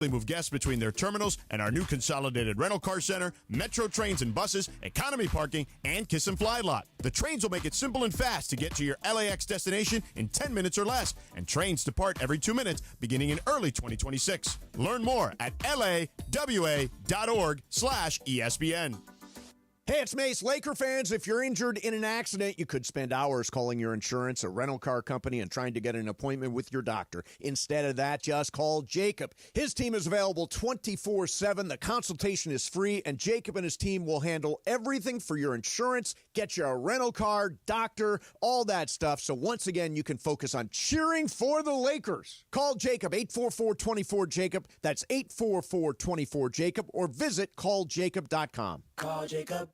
They move guests between their terminals and our new consolidated rental car center, metro trains and buses, economy parking, and Kiss and Fly lot. The trains will make it simple and fast to get to your LAX destination in 10 minutes or less, and trains depart every 2 minutes beginning in early 2026. Learn more at lawa.org/ESPN. Hey, it's Mace. Laker fans, if you're injured in an accident, you could spend hours calling your insurance, a rental car company, and trying to get an appointment with your doctor. Instead of that, just call Jacob. His team is available 24/7. The consultation is free, and Jacob and his team will handle everything for your insurance, get you a rental car, doctor, all that stuff. So once again, you can focus on cheering for the Lakers. Call Jacob, 844-24-JACOB. That's 844-24-JACOB, or visit calljacob.com. Call Jacob.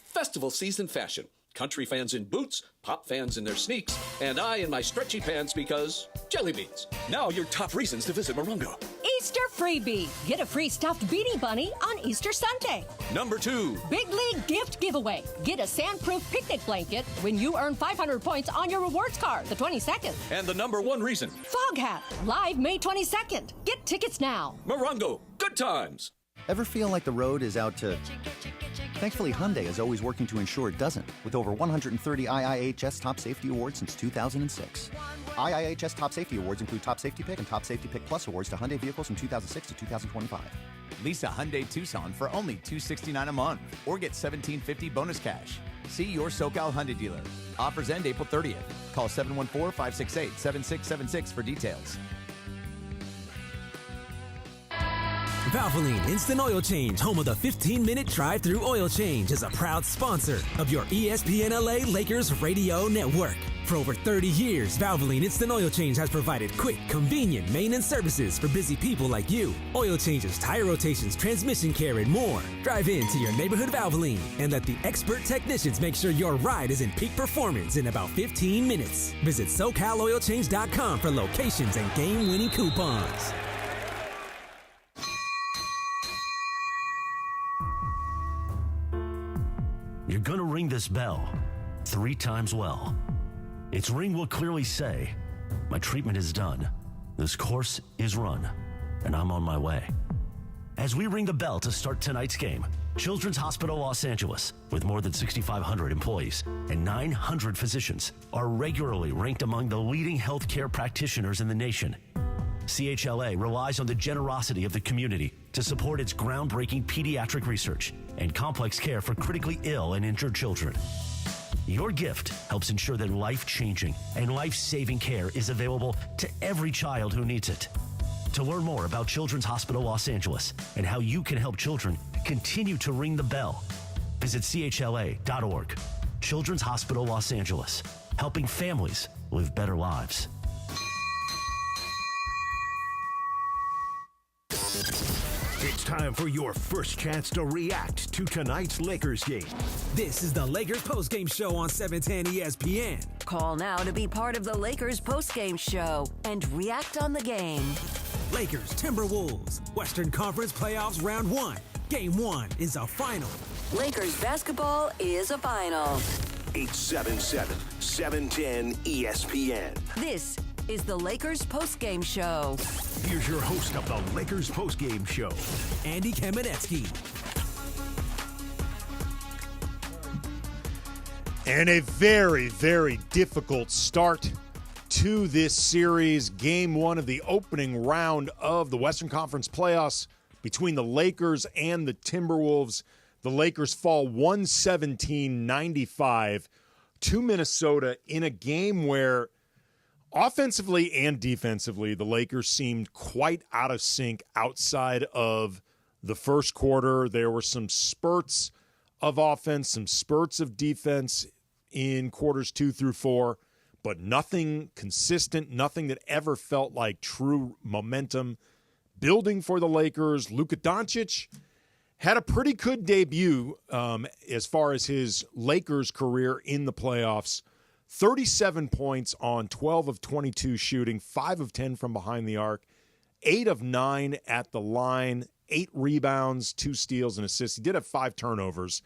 Festival season fashion. Country fans in boots, pop fans in their sneaks, and I in my stretchy pants because jelly beans. Now your top reasons to visit Morongo. Easter freebie. Get a free stuffed Beanie Bunny on Easter Sunday. Number 2. Big League gift giveaway. Get a sandproof picnic blanket when you earn 500 points on your rewards card the 22nd. And the number 1 reason. Fog Hat. Live May 22nd. Get tickets now. Morongo. Good times. Ever feel like the road is out to... Thankfully, Hyundai is always working to ensure it doesn't, with over 130 IIHS Top Safety Awards since 2006. IIHS Top Safety Awards include Top Safety Pick and Top Safety Pick Plus awards to Hyundai vehicles from 2006 to 2025. Lease a Hyundai Tucson for only $269 a month, or get $1,750 bonus cash. See your SoCal Hyundai dealer. Offers end April 30th. Call 714-568-7676 for details. Valvoline Instant Oil Change, home of the 15-minute drive-through oil change, is a proud sponsor of your ESPN LA Lakers radio network. For over 30 years, Valvoline Instant Oil Change has provided quick, convenient maintenance services for busy people like you. Oil changes, tire rotations, transmission care, and more. Drive in to your neighborhood Valvoline and let the expert technicians make sure your ride is in peak performance in about 15 minutes. Visit SoCalOilChange.com for locations and game-winning coupons. You're gonna ring this bell 3 times well. Its ring will clearly say, my treatment is done, this course is run, and I'm on my way. As we ring the bell to start tonight's game, Children's Hospital Los Angeles, with more than 6,500 employees and 900 physicians, are regularly ranked among the leading healthcare practitioners in the nation. CHLA relies on the generosity of the community to support its groundbreaking pediatric research and complex care for critically ill and injured children. Your gift helps ensure that life-changing and life-saving care is available to every child who needs it. To learn more about Children's Hospital Los Angeles and how you can help children continue to ring the bell, visit chla.org. Children's Hospital Los Angeles, helping families live better lives. It's time for your first chance to react to tonight's Lakers game. This is the Lakers postgame show on 710 ESPN. Call now to be part of the Lakers postgame show and react on the game. Lakers, Timberwolves, Western Conference Playoffs Round 1. Game 1 is a final. Lakers basketball is a final. 877-710 ESPN. This is the Lakers postgame show. Here's your host of the Lakers postgame show, Andy Kamenetsky. And a very, very difficult start to this series. Game 1 of the opening round of the Western Conference playoffs between the Lakers and the Timberwolves. The Lakers fall 117-95 to Minnesota in a game where offensively and defensively, the Lakers seemed quite out of sync outside of the first quarter. There were some spurts of offense, some spurts of defense in quarters 2 through 4, but nothing consistent, nothing that ever felt like true momentum building for the Lakers. Luka Doncic had a pretty good debut as far as his Lakers career in the playoffs. 37 points on 12 of 22 shooting, 5 of 10 from behind the arc, 8 of 9 at the line, 8 rebounds, 2 steals, and assists. He did have 5 turnovers,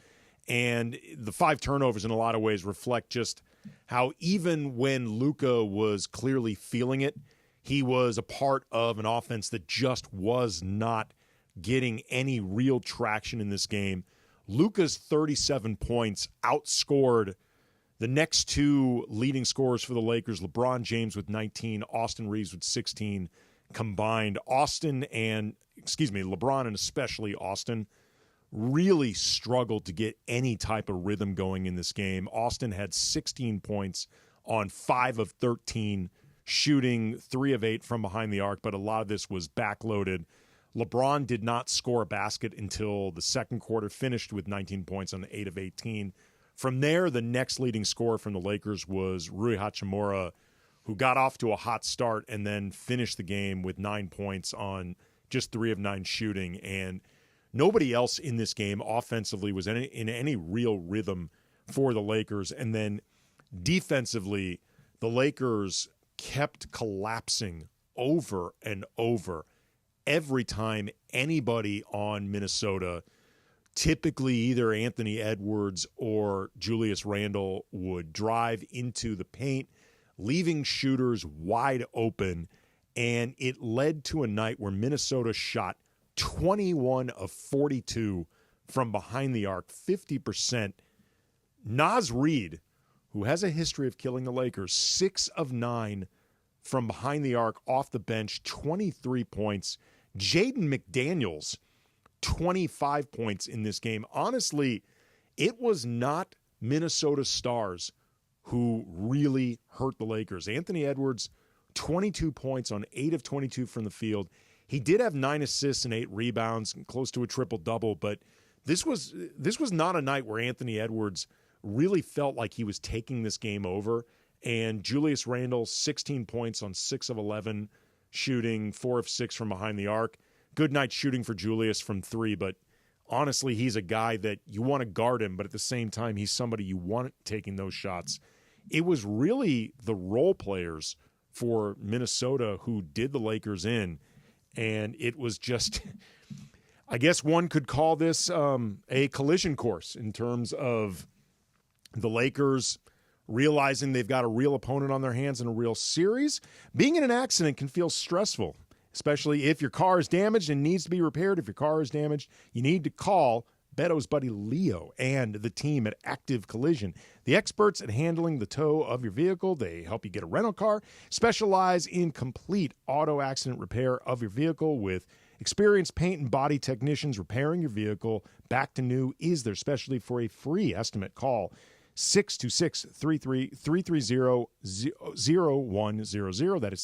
and the 5 turnovers in a lot of ways reflect just how even when Luka was clearly feeling it, He was a part of an offense that just was not getting any real traction in this game. Luka's 37 points outscored the next two leading scorers for the Lakers, LeBron James with 19, Austin Reeves with 16 combined. LeBron and especially Austin really struggled to get any type of rhythm going in this game. Austin had 16 points on 5 of 13, shooting 3 of 8 from behind the arc, but a lot of this was backloaded. LeBron did not score a basket until the second quarter, finished with 19 points on 8 of 18. From there, the next leading scorer from the Lakers was Rui Hachimura, who got off to a hot start and then finished the game with 9 points on just 3 of 9 shooting. And nobody else in this game offensively was in any real rhythm for the Lakers. And then defensively, the Lakers kept collapsing over and over every time anybody on Minnesota, typically either Anthony Edwards or Julius Randle, would drive into the paint, leaving shooters wide open. And it led to a night where Minnesota shot 21 of 42 from behind the arc, 50%. Naz Reid, who has a history of killing the Lakers, 6 of 9 from behind the arc off the bench, 23 points. Jaden McDaniels, 25 points in this game. Honestly, it was not Minnesota stars who really hurt the Lakers. Anthony Edwards, 22 points on 8 of 22 from the field. He did have 9 assists and 8 rebounds, close to a triple-double, but this was not a night where Anthony Edwards really felt like he was taking this game over. And Julius Randle, 16 points on 6 of 11 shooting, 4 of 6 from behind the arc. Good night shooting for Julius from 3, but honestly, he's a guy that you want to guard him, but at the same time, he's somebody you want taking those shots. It was really the role players for Minnesota who did the Lakers in, and it was just, I guess one could call this a collision course in terms of the Lakers realizing they've got a real opponent on their hands in a real series. Being in an accident can feel stressful, especially if your car is damaged and needs to be repaired. If your car is damaged, you need to call Beto's buddy Leo and the team at Active Collision. The experts at handling the tow of your vehicle. They help you get a rental car, specialize in complete auto accident repair of your vehicle with experienced paint and body technicians. Repairing your vehicle back to new is their specialty. For a free estimate, call 626-330-0100. That is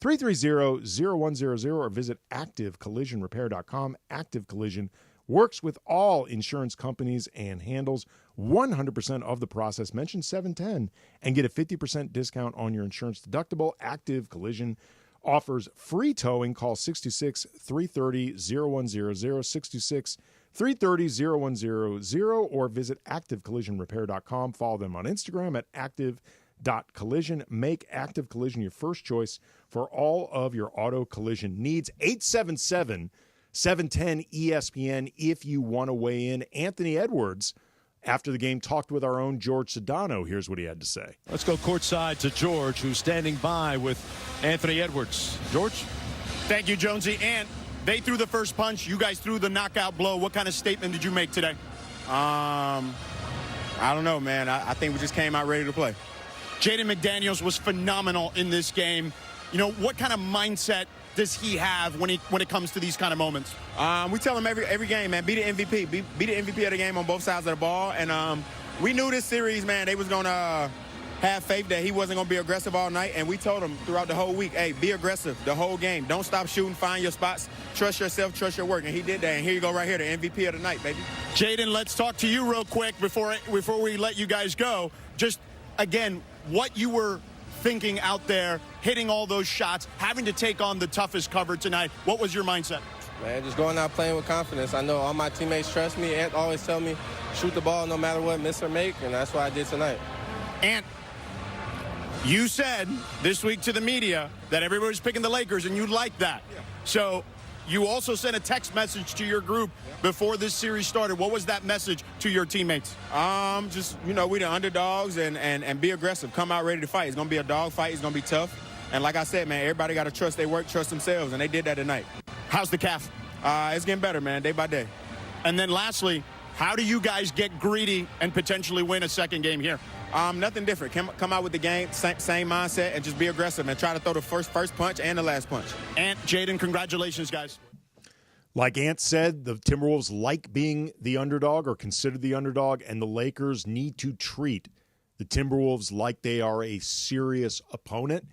626-330-0100, or visit ActiveCollisionRepair.com. Active Collision works with all insurance companies and handles 100% of the process. Mention 710 and get a 50% discount on your insurance deductible. Active Collision offers free towing. Call 626-330-0100, 626-330-0100, or visit ActiveCollisionRepair.com. Follow them on Instagram at active.collision. Make Active Collision your first choice for all of your auto collision needs. 877-710-ESPN if you want to weigh in. Anthony Edwards, after the game, talked with our own George Sedano. Here's what he had to say. Let's go courtside to George, who's standing by with Anthony Edwards. George? Thank you, Jonesy. And they threw the first punch. You guys threw the knockout blow. What kind of statement did you make today? I don't know, man. I think we just came out ready to play. Jaden McDaniels was phenomenal in this game. You know, what kind of mindset does he have when it comes to these kind of moments? We tell him every game, man, be the MVP. Be the MVP of the game on both sides of the ball. And we knew this series, man, they was going to have faith that he wasn't going to be aggressive all night. And we told him throughout the whole week, hey, be aggressive the whole game. Don't stop shooting. Find your spots. Trust yourself. Trust your work. And he did that. And here you go right here, the MVP of the night, baby. Jaden, let's talk to you real quick before we let you guys go. Just, again, what you were thinking out there, hitting all those shots, having to take on the toughest cover tonight. What was your mindset? Man, just going out playing with confidence. I know all my teammates trust me. Ant always tell me, shoot the ball no matter what, miss or make, and that's what I did tonight. Ant, you said this week to the media that everybody's picking the Lakers, and you like that. Yeah. So you also sent a text message to your group before this series started. What was that message to your teammates? Just, we the underdogs and be aggressive. Come out ready to fight. It's going to be a dog fight. It's going to be tough. And like I said, man, everybody got to trust their work, trust themselves, and they did that tonight. How's the calf? It's getting better, man, day by day. And then lastly, how do you guys get greedy and potentially win a second game here? Nothing different. Come out with the game, same mindset, and just be aggressive and try to throw the first punch and the last punch. Ant, Jaden, congratulations, guys. Like Ant said, the Timberwolves like being the underdog or considered the underdog, and the Lakers need to treat the Timberwolves like they are a serious opponent.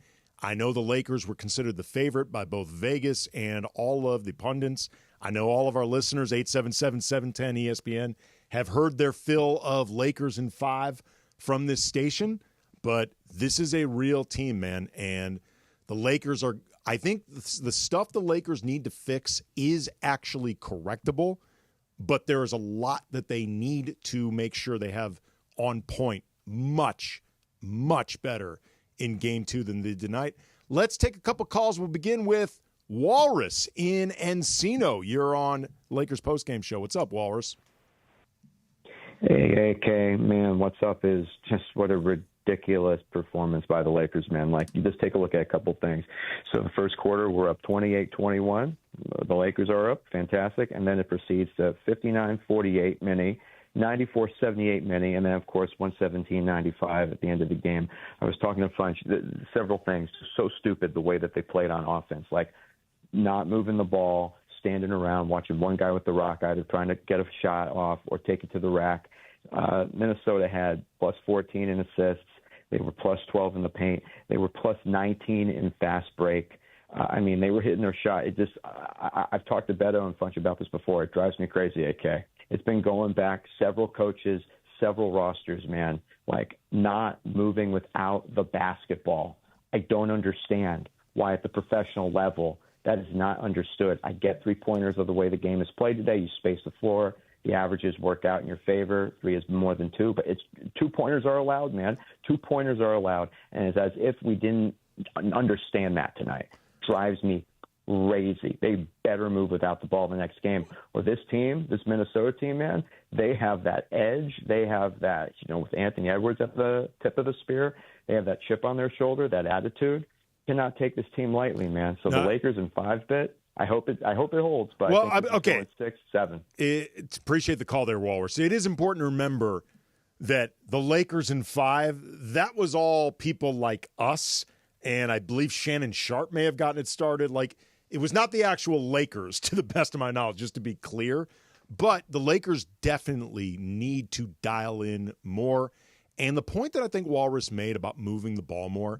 I know the Lakers were considered the favorite by both Vegas and all of the pundits. I know all of our listeners, 877-710-ESPN, have heard their fill of Lakers in 5 from this station, but this is a real team, man, and the Lakers are – I think the stuff the Lakers need to fix is actually correctable, but there is a lot that they need to make sure they have on point much, much better in Game 2 than they did tonight. Let's take a couple calls. We'll begin with Walrus in Encino. You're on Lakers postgame show. What's up, Walrus? Hey, AK, man, what's up is just what a ridiculous performance by the Lakers, man. Like, you just take a look at a couple things. So the first quarter, we're up 28-21. The Lakers are up. Fantastic. And then it proceeds to 59-48 mini, 94-78 mini, and then, of course, 117-95 at the end of the game. I was talking to Funch, several things. So stupid the way that they played on offense, like not moving the ball, standing around, watching one guy with the rock, either trying to get a shot off or take it to the rack. Minnesota had plus 14 in assists. They were plus 12 in the paint. They were plus 19 in fast break. I mean, they were hitting their shot. It just, I've talked to Beto and Funch about this before. It drives me crazy, AK. It's been going back several coaches, several rosters, man, like not moving without the basketball. I don't understand why at the professional level that is not understood. I get three-pointers of the way the game is played today. You space the floor. The averages work out in your favor. 3 is more than 2, but it's 2-pointers are allowed, man. 2-pointers are allowed, and it's as if we didn't understand that tonight. Drives me crazy. They better move without the ball the next game. Or this team, this Minnesota team, man, they have that edge. They have that, with Anthony Edwards at the tip of the spear, they have that chip on their shoulder, that attitude. Cannot take this team lightly, man. So the Lakers in 5-bit, I hope it holds. But well, I think okay, 6-7. Appreciate the call there, Walrus. It is important to remember that the Lakers in 5, that was all people like us, and I believe Shannon Sharp may have gotten it started. Like, it was not the actual Lakers, to the best of my knowledge, just to be clear. But the Lakers definitely need to dial in more. And the point that I think Walrus made about moving the ball more,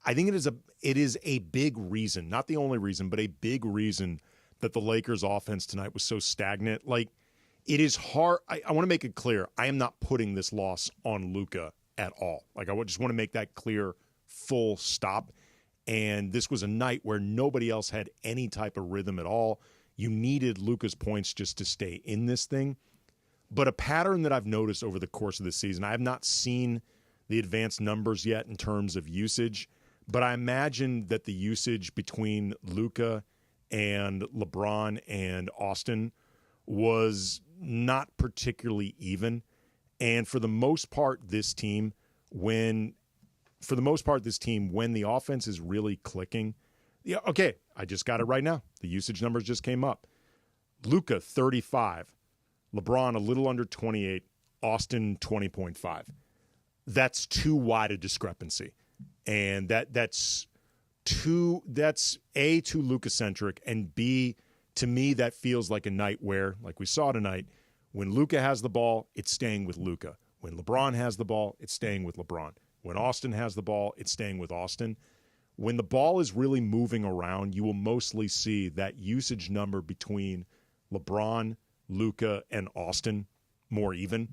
I think it is a big reason, not the only reason, but a big reason that the Lakers offense tonight was so stagnant. Like, it is hard. I want to make it clear. I am not putting this loss on Luka at all. Like, I just want to make that clear, full stop. And this was a night where nobody else had any type of rhythm at all. You needed Luka's points just to stay in this thing. But a pattern that I've noticed over the course of the season, I have not seen the advanced numbers yet in terms of usage, but I imagine that the usage between Luka and LeBron and Austin was not particularly even. And for the most part, this team, when the offense is really clicking, okay, I just got it right now. The usage numbers just came up. Luka, 35. LeBron, a little under 28. Austin, 20.5. That's too wide a discrepancy. And that's too Luka-centric, and B, to me, that feels like a night where, like we saw tonight, when Luka has the ball, it's staying with Luka. When LeBron has the ball, it's staying with LeBron. When Austin has the ball, it's staying with Austin. When the ball is really moving around, you will mostly see that usage number between LeBron, Luka, and Austin more even.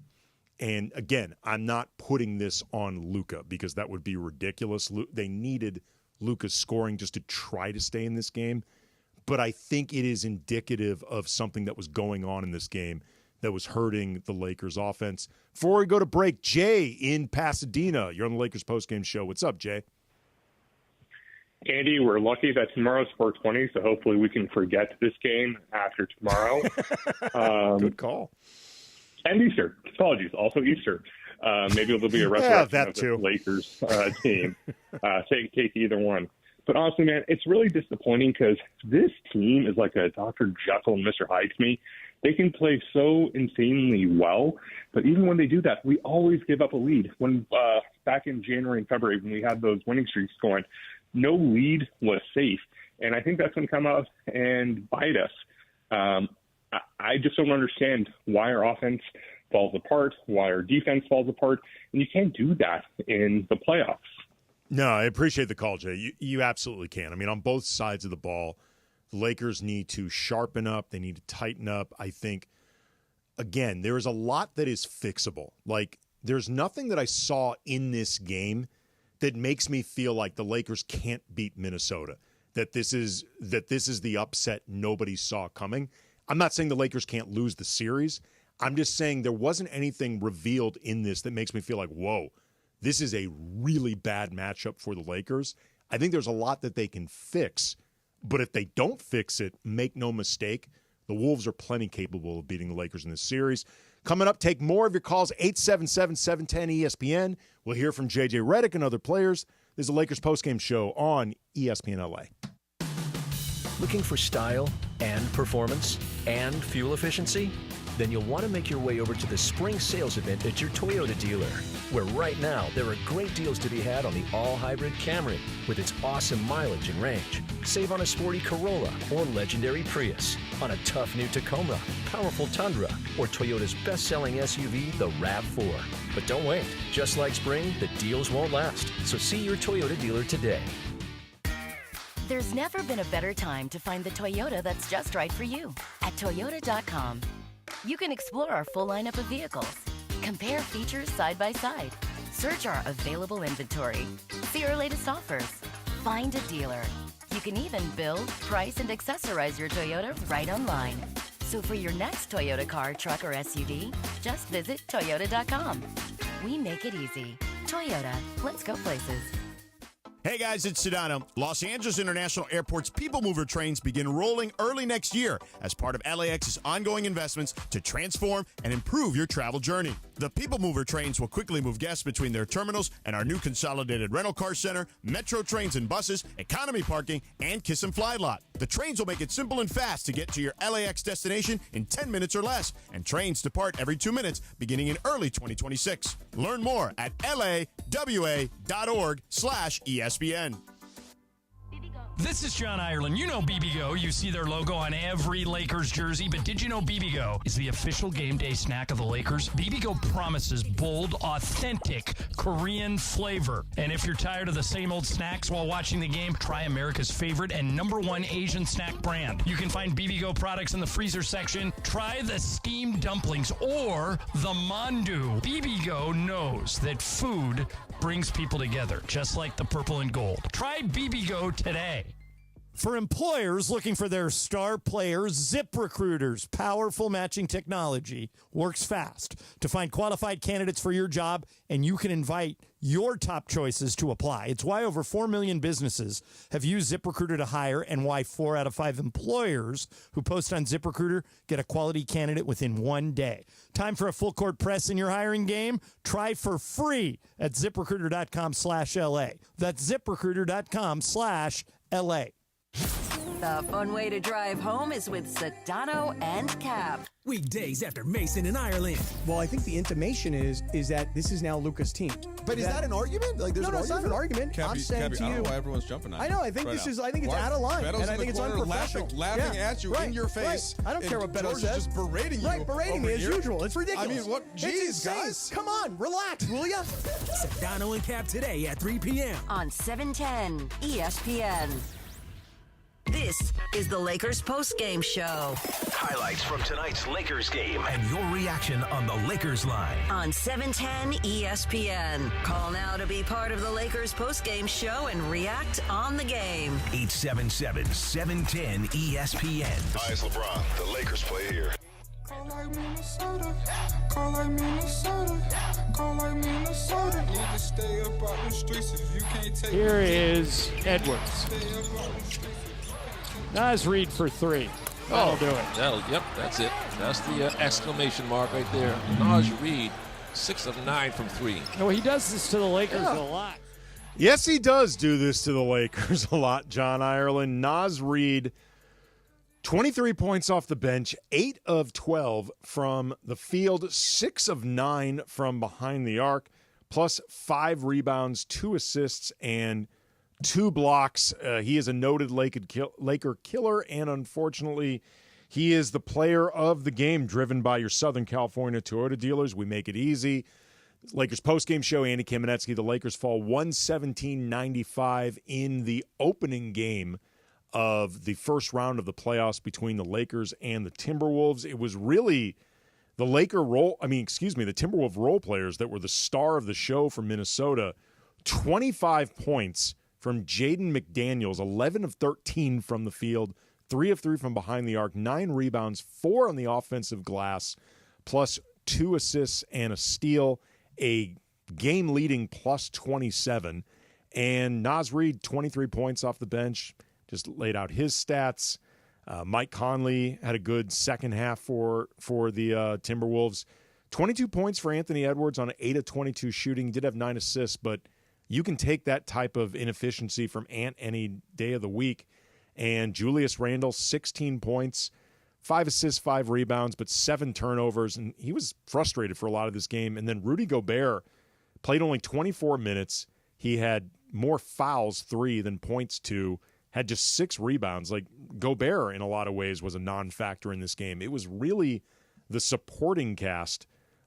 And again, I'm not putting this on Luka because that would be ridiculous. They needed Luka's scoring just to try to stay in this game. But I think it is indicative of something that was going on in this game that was hurting the Lakers offense. Before we go to break, Jay in Pasadena. You're on the Lakers postgame show. What's up, Jay? Andy, we're lucky that tomorrow's 420, so hopefully we can forget this game after tomorrow. Good call. And Easter. Apologies. Also Easter. Maybe it'll be a resurrection of the Lakers team. Take either one. But honestly, man, it's really disappointing because this team is like a Dr. Jekyll and Mr. Hyde to me. They can play so insanely well, but even when they do that, we always give up a lead. When back in January and February, when we had those winning streaks going, no lead was safe. And I think that's going to come out and bite us. I just don't understand why our offense falls apart, why our defense falls apart, and you can't do that in the playoffs. No, I appreciate the call, Jay. You absolutely can. I mean, on both sides of the ball, the Lakers need to sharpen up. They need to tighten up. I think, again, there is a lot that is fixable. Like, there's nothing that I saw in this game that makes me feel like the Lakers can't beat Minnesota, that this is the upset nobody saw coming. I'm not saying the Lakers can't lose the series. I'm just saying there wasn't anything revealed in this that makes me feel like, whoa, this is a really bad matchup for the Lakers. I think there's a lot that they can fix, but if they don't fix it, make no mistake, the Wolves are plenty capable of beating the Lakers in this series. Coming up, take more of your calls, 877-710-ESPN. We'll hear from J.J. Redick and other players. This is the Lakers postgame show on ESPN LA. Looking for style and performance and fuel efficiency? Then you'll want to make your way over to the spring sales event at your Toyota dealer, where right now there are great deals to be had on the all-hybrid Camry with its awesome mileage and range. Save on a sporty Corolla or legendary Prius, on a tough new Tacoma, powerful Tundra, or Toyota's best-selling SUV, the RAV4. But don't wait. Just like spring, the deals won't last. So see your Toyota dealer today. There's never been a better time to find the Toyota that's just right for you at Toyota.com. You can explore our full lineup of vehicles, compare features side by side, search our available inventory, see our latest offers, find a dealer. You can even build, price, and accessorize your Toyota right online. So for your next Toyota car, truck, or SUV, just visit Toyota.com. We make it easy. Toyota, let's go places. Hey guys, it's Sedano. Los Angeles International Airport's People Mover trains begin rolling early next year as part of LAX's ongoing investments to transform and improve your travel journey. The People Mover trains will quickly move guests between their terminals and our new consolidated rental car center, metro trains and buses, economy parking, and Kiss and Fly lot. The trains will make it simple and fast to get to your LAX destination in 10 minutes or less, and trains depart every 2 minutes beginning in early 2026. Learn more at lawa.org/ESPN. This is John Ireland. You know BBGO. You see their logo on every Lakers jersey, but did you know BBGO is the official game day snack of the Lakers? BBGO promises bold, authentic Korean flavor. And if you're tired of the same old snacks while watching the game, try America's favorite and #1 Asian snack brand. You can find BBGO products in the freezer section. Try the steamed dumplings or the mandu. BBGO knows that food brings people together, just like the purple and gold. Try BBGO today. For employers looking for their star players, ZipRecruiter's powerful matching technology works fast to find qualified candidates for your job, and you can invite your top choices to apply. It's why over 4 million businesses have used ZipRecruiter to hire, and why 4 out of 5 employers who post on ZipRecruiter get a quality candidate within 1 day. Time for a full court press in your hiring game? Try for free at ZipRecruiter.com/LA. That's ZipRecruiter.com/LA. The fun way to drive home is with Sedano and Cap. Weekdays after Mason in Ireland. Well, I think the intimation is that this is now Luka's team. But is that an argument? Like, no, it's not an argument. I'm saying to you. I don't know why everyone's jumping at I know. I think this is. I think it's out of line, and I think it's unprofessional. Laughing at you in your face. Right. I don't care what Beto says. Just berating you. Right, berating me as usual. It's ridiculous. I mean, what? Jeez, guys. Come on, relax, will ya? Sedano and Cap today at 3 p.m. on 710 ESPN. This is the Lakers postgame show. Highlights from tonight's Lakers game and your reaction on the Lakers line. On 710 ESPN. Call now to be part of the Lakers postgame show and react on the game. 877-710 ESPN. Hi, it's LeBron. The Lakers play here. Call like Minnesota. Call like Minnesota. Call like Minnesota. Need to stay up out the streets if you can't take it. Here is Edwards. Nice read for 3. That'll do it. Yep, that's it. That's the exclamation mark right there. Naj Reid 6 of 9 from 3. No, he does this to the Lakers a lot. Yes, he does do this to the Lakers a lot, John Ireland. Naz Reid, 23 points off the bench, 8 of 12 from the field, 6 of 9 from behind the arc, plus 5 rebounds, 2 assists, and 2 blocks. He is a noted Laker killer, and unfortunately, he is the player of the game, driven by your Southern California Toyota dealers. We make it easy. Lakers postgame show, Andy Kamenetsky. The Lakers fall 117-95 in the opening game of the first round of the playoffs between the Lakers and the Timberwolves. It was really the Timberwolves role players that were the star of the show for Minnesota. 25 points from Jaden McDaniels, 11 of 13 from the field, 3 of 3 from behind the arc, 9 rebounds, 4 on the offensive glass, plus 2 assists and a steal, a game-leading plus 27. And Naz Reid, 23 points off the bench, just laid out his stats. Mike Conley had a good second half for the Timberwolves. 22 points for Anthony Edwards on an 8 of 22 shooting. He did have 9 assists, but you can take that type of inefficiency from Ant any day of the week. And Julius Randle, 16 points, 5 assists, 5 rebounds, but 7 turnovers. And he was frustrated for a lot of this game. And then Rudy Gobert played only 24 minutes. He had more fouls, 3, than points, 2. Had just 6 rebounds. Like, Gobert, in a lot of ways, was a non-factor in this game. It was really the supporting cast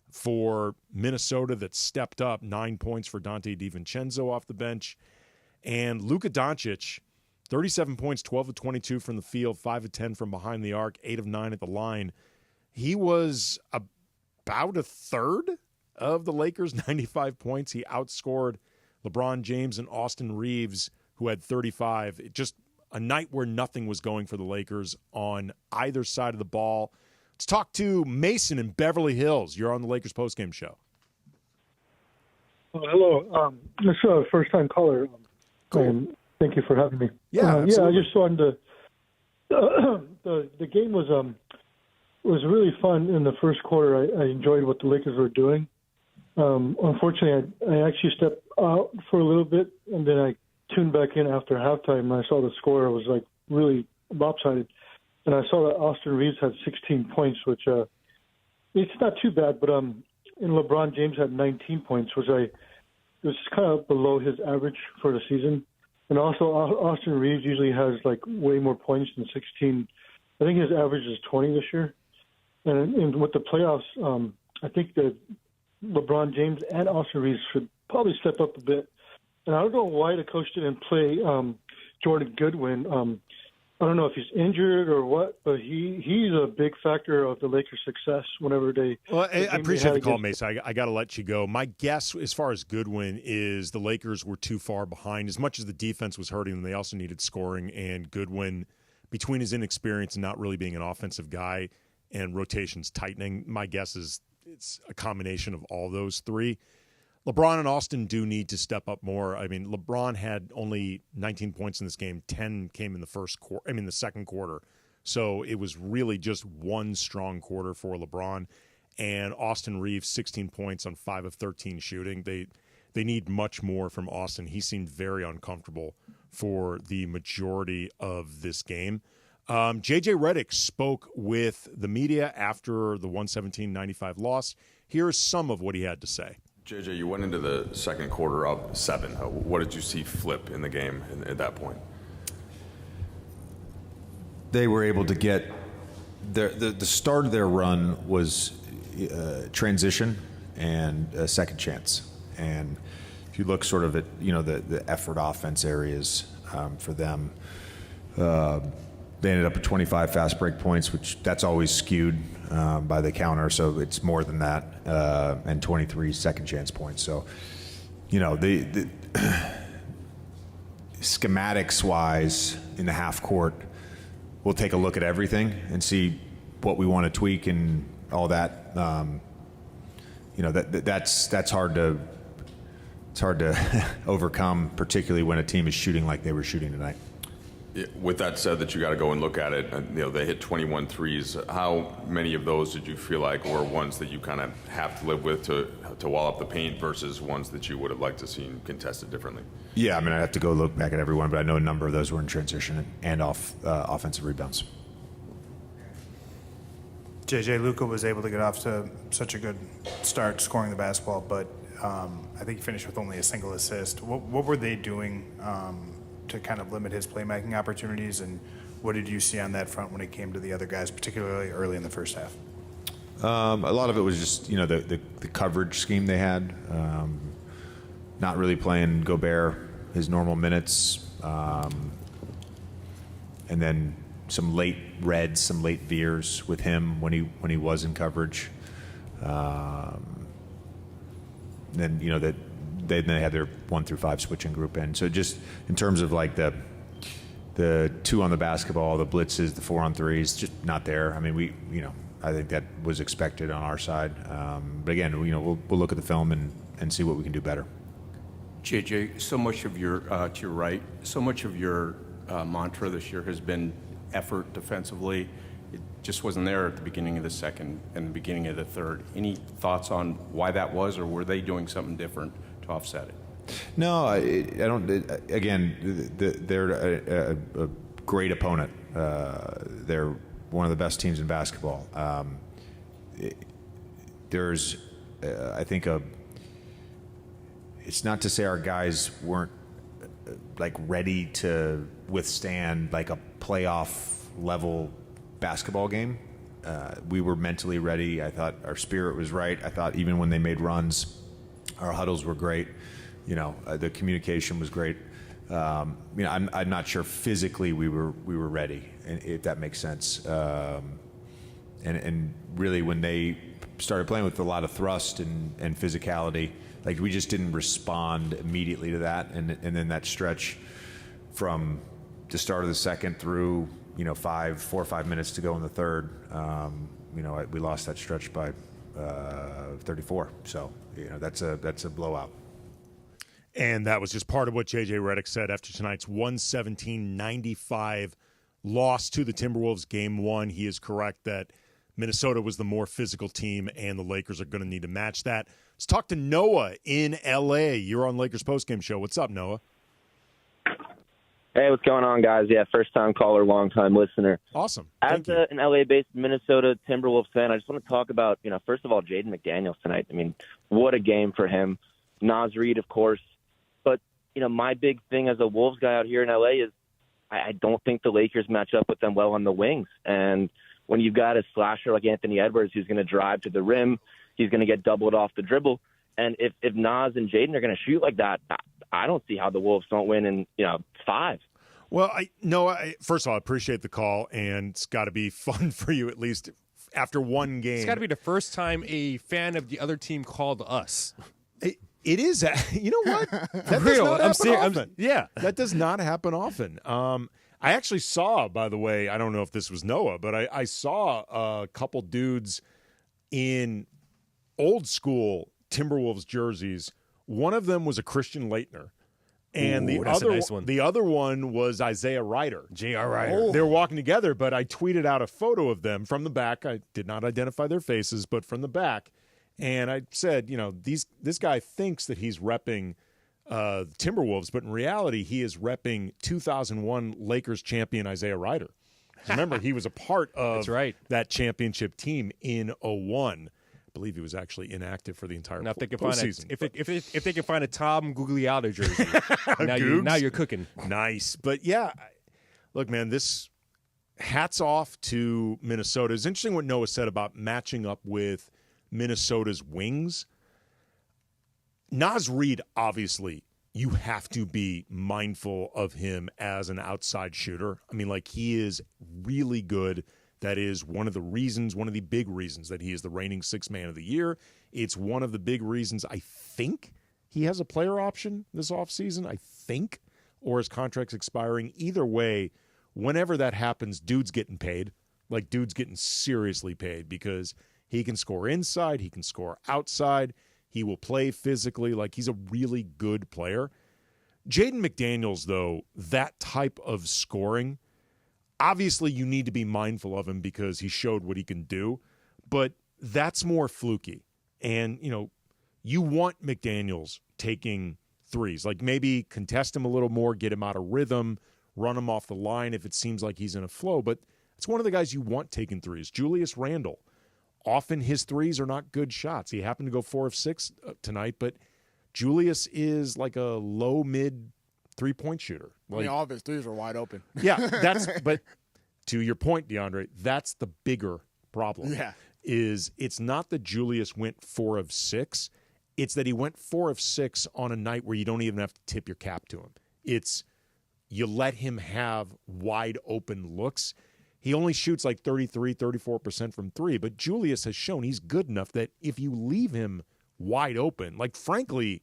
for Minnesota that stepped up. 9 points for Dante DiVincenzo off the bench. And Luka Doncic, 37 points, 12 of 22 from the field, 5 of 10 from behind the arc, 8 of 9 at the line. He was about a third of the Lakers' 95 points. He outscored LeBron James and Austin Reeves, who had 35. Just a night where nothing was going for the Lakers on either side of the ball. Let's talk to Mason in Beverly Hills. You're on the Lakers postgame show. Hello. This is a first-time caller. Cool. Thank you for having me. Yeah, I just wanted to. The game was really fun in the first quarter. I enjoyed what the Lakers were doing. Unfortunately, I actually stepped out for a little bit, and then I tuned back in after halftime, and I saw the score was like really lopsided. And I saw that Austin Reeves had 16 points, which it's not too bad, but and LeBron James had 19 points, which was kind of below his average for the season. And also Austin Reeves usually has like way more points than 16. I think his average is 20 this year. And with the playoffs, I think that LeBron James and Austin Reeves should probably step up a bit. And I don't know why the coach didn't play Jordan Goodwin. I don't know if he's injured or what, but he's a big factor of the Lakers' success whenever they. Well, I appreciate the call, Mason. I got to let you go. My guess, as far as Goodwin, is the Lakers were too far behind. As much as the defense was hurting them, they also needed scoring. And Goodwin, between his inexperience and not really being an offensive guy and rotations tightening, my guess is it's a combination of all those three. LeBron and Austin do need to step up more. I mean, LeBron had only 19 points in this game. 10 came in the second quarter. So it was really just one strong quarter for LeBron. And Austin Reeves, 16 points on 5 of 13 shooting. They need much more from Austin. He seemed very uncomfortable for the majority of this game. J.J. Redick spoke with the media after the 117-95 loss. Here's some of what he had to say. JJ, you went into the second quarter up 7. What did you see flip in the game at that point? They were able to get the start of their run was transition and a second chance. And if you look sort of at the effort offense areas for them, they ended up at 25 fast break points, which that's always skewed by the counter, so it's more than that, and 23 second chance points. So, the schematics wise in the half court, we'll take a look at everything and see what we want to tweak and all that. That's hard to overcome, particularly when a team is shooting like they were shooting tonight. With that said, that you got to go and look at it, they hit 21 threes. How many of those did you feel like were ones that you kind of have to live with to wall up the paint versus ones that you would have liked to see contested differently? Yeah, I mean, I'd have to go look back at everyone, but I know a number of those were in transition and off offensive rebounds. JJ, Luka was able to get off to such a good start scoring the basketball, but I think he finished with only a single assist. What were they doing to kind of limit his playmaking opportunities, and what did you see on that front when it came to the other guys, particularly early in the first half? A lot of it was just the coverage scheme they had, not really playing Gobert his normal minutes, and then some late reds, some late veers with him when he was in coverage. Then that they had their 1 through 5 switching group in. So just in terms of like the 2 on the basketball, the blitzes, the 4 on 3s, just not there. I mean, I think that was expected on our side. But again, we'll look at the film and see what we can do better. JJ, so much of your to your right, so much of your mantra this year has been effort defensively. It just wasn't there at the beginning of the second and the beginning of the third. Any thoughts on why that was, or were they doing something different to offset it? No, I don't. Again, they're a great opponent. They're one of the best teams in basketball. There's, I think, it's not to say our guys weren't like ready to withstand like a playoff level basketball game. We were mentally ready. I thought our spirit was right. I thought even when they made runs, our huddles were great. The communication was great. I'm not sure physically we were ready, if that makes sense. And really, when they started playing with a lot of thrust and physicality, like we just didn't respond immediately to that. And then that stretch from the start of the second through 4 or 5 minutes to go in the third, we lost that stretch by 34. So that's a blowout. And that was just part of what J.J. Redick said after tonight's 117-95 loss to the Timberwolves Game 1. He is correct that Minnesota was the more physical team, and the Lakers are going to need to match that. Let's talk to Noah in L.A. You're on Lakers Postgame Show. What's up, Noah? Hey, what's going on, guys? Yeah, first-time caller, long-time listener. Awesome. As an LA-based Minnesota Timberwolves fan, I just want to talk about, first of all, Jaden McDaniels tonight. I mean, what a game for him. Naz Reid, of course. But, my big thing as a Wolves guy out here in LA is I don't think the Lakers match up with them well on the wings. And when you've got a slasher like Anthony Edwards who's going to drive to the rim, he's going to get doubled off the dribble. And if Naz and Jaden are going to shoot like that, I don't see how the Wolves don't win in 5. Well, first of all, I appreciate the call, and it's got to be fun for you at least after one game. It's got to be the first time a fan of the other team called us. It is. You know what? That does not happen often. Yeah, that does not happen often. I actually saw, by the way, I don't know if this was Noah, but I saw a couple dudes in old school Timberwolves jerseys. One of them was a Christian Laettner. And the other one was Isaiah Ryder. J.R. Ryder. They were walking together, but I tweeted out a photo of them from the back. I did not identify their faces, but from the back. And I said, this guy thinks that he's repping Timberwolves, but in reality, he is repping 2001 Lakers champion Isaiah Ryder. Remember, he was a part of that championship team in 01. I believe he was actually inactive for the entire postseason. If they can find a Tom Gugliotta jersey, now you're cooking. Nice. But yeah, look, man, this hats off to Minnesota. It's interesting what Noah said about matching up with Minnesota's wings. Naz Reid, obviously, you have to be mindful of him as an outside shooter. I mean, he is really good. That is one of the big reasons that he is the reigning sixth man of the year. It's one of the big reasons I think he has a player option this offseason, or his contract's expiring. Either way, whenever that happens, dude's getting paid. Dude's getting seriously paid because he can score inside, he can score outside, he will play physically. He's a really good player. Jaden McDaniels, though, that type of scoring, obviously you need to be mindful of him because he showed what he can do, but that's more fluky. And, you want McDaniels taking threes. Like maybe contest him a little more, get him out of rhythm, run him off the line if it seems like he's in a flow. But it's one of the guys you want taking threes. Julius Randle, often his threes are not good shots. He happened to go 4 of 6 tonight, but Julius is like a low-mid three-point shooter. Like, all of his threes were wide open. Yeah, but to your point, DeAndre, that's the bigger problem. Yeah. It's not that Julius went 4 of 6. It's that he went 4 of 6 on a night where you don't even have to tip your cap to him. It's you let him have wide open looks. He only shoots like 33, 34% from 3, but Julius has shown he's good enough that if you leave him wide open, like frankly,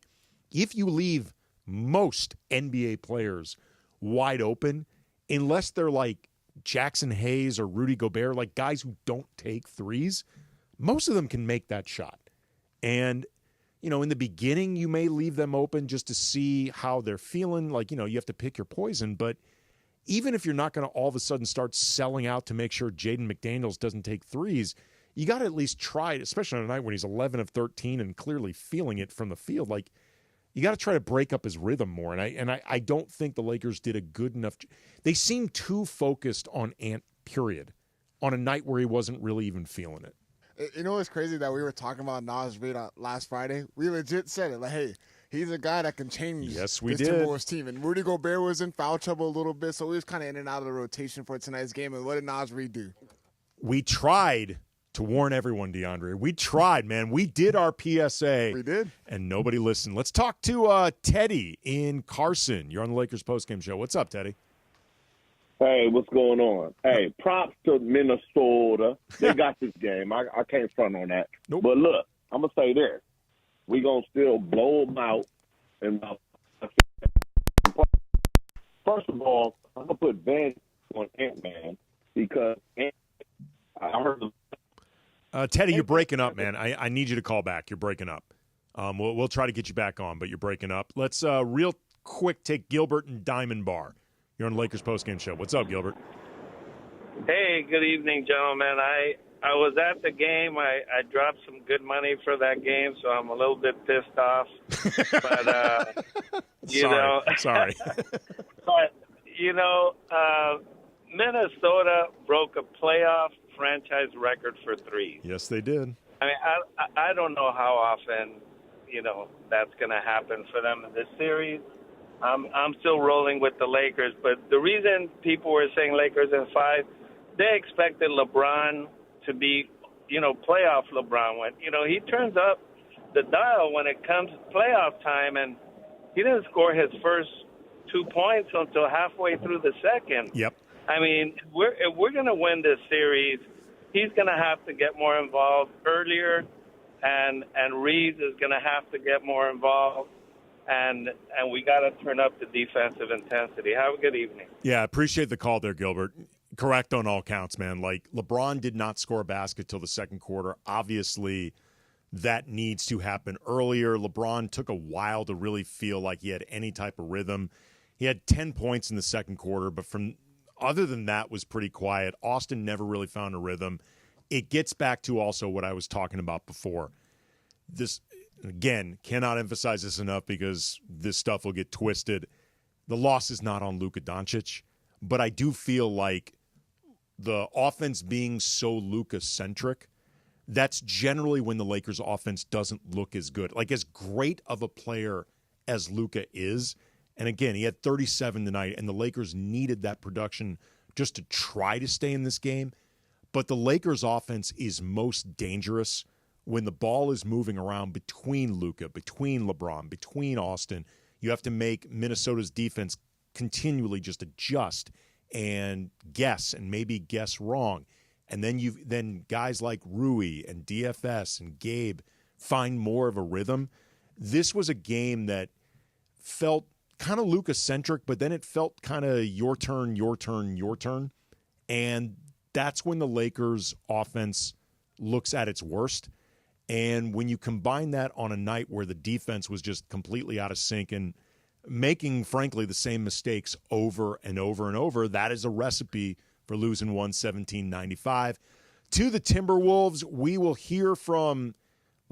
if you leave most NBA players wide open, unless they're like Jackson Hayes or Rudy Gobert, like guys who don't take threes, most of them can make that shot. And in the beginning, you may leave them open just to see how they're feeling. Like, you have to pick your poison. But even if you're not going to all of a sudden start selling out to make sure Jaden McDaniels doesn't take threes, you got to at least try it, especially on a night when he's 11 of 13 and clearly feeling it from the field. Like, you got to try to break up his rhythm more. And I don't think the Lakers did a good enough. They seemed too focused on Ant, period, on a night where he wasn't really even feeling it. You know what's crazy that we were talking about Naz Reid last Friday? We legit said it. Like, hey, he's a guy that can change this did. Timberwolves team. And Rudy Gobert was in foul trouble a little bit, so he was kind of in and out of the rotation for tonight's game. And what did Naz Reid do? We tried to warn everyone, DeAndre. We tried, man. We did our PSA. We did. And nobody listened. Let's talk to Teddy in Carson. You're on the Lakers postgame show. What's up, Teddy? Hey, what's going on? Hey, props to Minnesota. They got this game. I can't front on that. Nope. But look, I'm going to say this. We're going to still blow them out. And first of all, I'm going to put Van on Ant-Man because I heard Teddy, you're breaking up, man. I need you to call back. You're breaking up. We'll try to get you back on, but you're breaking up. Let's real quick take Gilbert and Diamond Bar. You're on the Lakers postgame show. What's up, Gilbert? Hey, good evening, gentlemen. I was at the game. I dropped some good money for that game, so I'm a little bit pissed off. But, Sorry. But, Minnesota broke a playoff franchise record for threes. Yes, they did. I mean, I don't know how often, that's going to happen for them in this series. I'm still rolling with the Lakers, but the reason people were saying Lakers in 5, they expected LeBron to be, playoff LeBron. When, he turns up the dial when it comes playoff time, and he didn't score his first 2 points until halfway through the second. Yep. I mean, if we're going to win this series, he's going to have to get more involved earlier, and Reeves is going to have to get more involved. And we got to turn up the defensive intensity. Have a good evening. Yeah, appreciate the call there, Gilbert. Correct on all counts, man. Like, LeBron did not score a basket till the second quarter. Obviously, that needs to happen earlier. LeBron took a while to really feel like he had any type of rhythm. He had 10 points in the second quarter, but other than that was pretty quiet. Austin never really found a rhythm. It gets back to also what I was talking about before. This – again, cannot emphasize this enough because this stuff will get twisted. The loss is not on Luka Doncic, but I do feel like the offense being so Luka-centric, that's generally when the Lakers' offense doesn't look as good. Like, as great of a player as Luka is, and again, he had 37 tonight, and the Lakers needed that production just to try to stay in this game, but the Lakers' offense is most dangerous when the ball is moving around between Luka, between LeBron, between Austin. You have to make Minnesota's defense continually just adjust and guess, and maybe guess wrong. And then guys like Rui and DFS and Gabe find more of a rhythm. This was a game that felt kind of Luka-centric, but then it felt kind of your turn, your turn, your turn. And that's when the Lakers' offense looks at its worst. And when you combine that on a night where the defense was just completely out of sync, and making, frankly, the same mistakes over and over and over. That is a recipe for losing 117-95. To the Timberwolves, we will hear from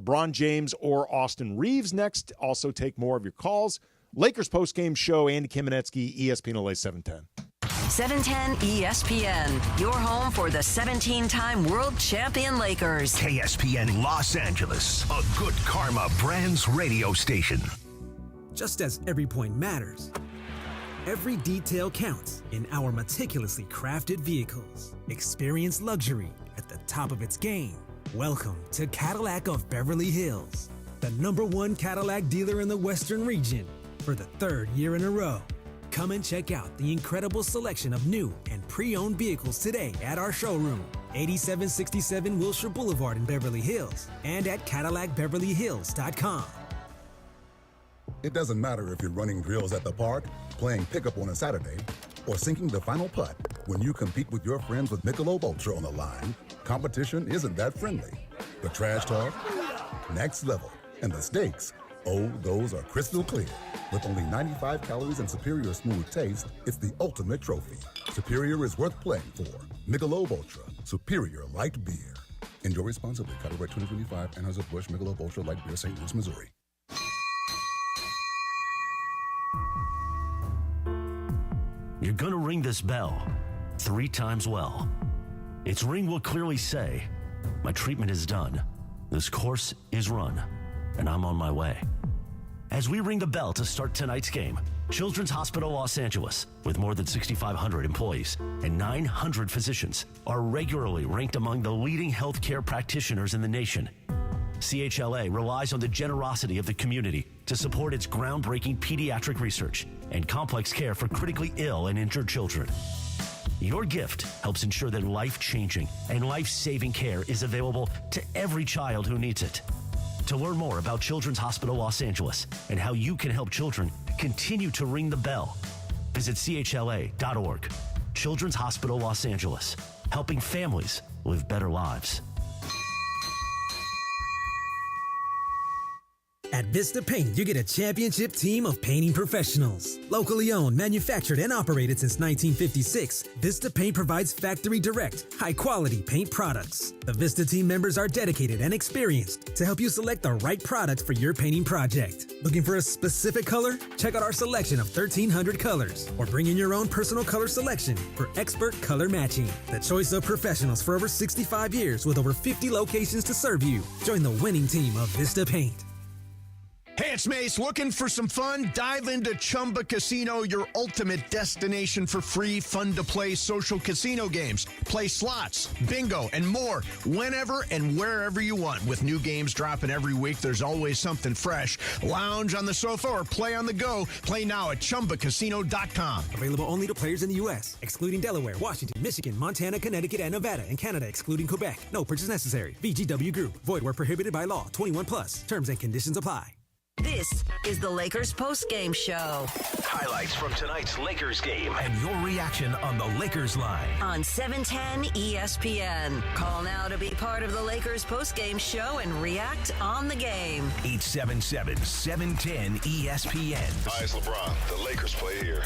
LeBron James or Austin Reeves next. Also take more of your calls. Lakers postgame show, Andy Kamenetsky, ESPN LA 710. 710 ESPN, your home for the 17-time world champion Lakers. KSPN Los Angeles, a Good Karma Brands radio station. Just as every point matters, every detail counts in our meticulously crafted vehicles. Experience luxury at the top of its game. Welcome to Cadillac of Beverly Hills, the #1 Cadillac dealer in the Western region for the 3rd year in a row. Come and check out the incredible selection of new and pre-owned vehicles today at our showroom, 8767 Wilshire Boulevard in Beverly Hills, and at CadillacBeverlyHills.com. It doesn't matter if you're running drills at the park, playing pickup on a Saturday, or sinking the final putt. When you compete with your friends with Michelob Ultra on the line, competition isn't that friendly. The trash talk, next level, and the stakes, oh, those are crystal clear. With only 95 calories and superior smooth taste, it's the ultimate trophy. Superior is worth playing for. Michelob Ultra, superior light beer. Enjoy responsibly. Copyright 2025, Anheuser-Busch Michelob Ultra Light Beer, St. Louis, Missouri. You're gonna ring this bell 3 times well. Its ring will clearly say, my treatment is done, this course is run, and I'm on my way. As we ring the bell to start tonight's game, Children's Hospital Los Angeles, with more than 6,500 employees and 900 physicians, are regularly ranked among the leading healthcare practitioners in the nation. CHLA relies on the generosity of the community to support its groundbreaking pediatric research and complex care for critically ill and injured children. Your gift helps ensure that life-changing and life-saving care is available to every child who needs it. To learn more about Children's Hospital Los Angeles and how you can help children continue to ring the bell, visit chla.org. Children's Hospital Los Angeles, helping families live better lives. At Vista Paint, you get a championship team of painting professionals. Locally owned, manufactured, and operated since 1956, Vista Paint provides factory direct, high-quality paint products. The Vista team members are dedicated and experienced to help you select the right product for your painting project. Looking for a specific color? Check out our selection of 1,300 colors, or bring in your own personal color selection for expert color matching. The choice of professionals for over 65 years with over 50 locations to serve you. Join the winning team of Vista Paint. Hey, it's Mace. Looking for some fun? Dive into Chumba Casino, your ultimate destination for free, fun-to-play social casino games. Play slots, bingo, and more whenever and wherever you want. With new games dropping every week, there's always something fresh. Lounge on the sofa or play on the go. Play now at ChumbaCasino.com. Available only to players in the U.S., excluding Delaware, Washington, Michigan, Montana, Connecticut, and Nevada, and Canada, excluding Quebec. No purchase necessary. VGW Group. Void where prohibited by law. 21 plus. Terms and conditions apply. This is the Lakers postgame show. Highlights from tonight's Lakers game and your reaction on the Lakers line. On 710 ESPN. Call now to be part of the Lakers postgame show and react on the game. 877-710 ESPN. Hi, it's LeBron. The Lakers play here.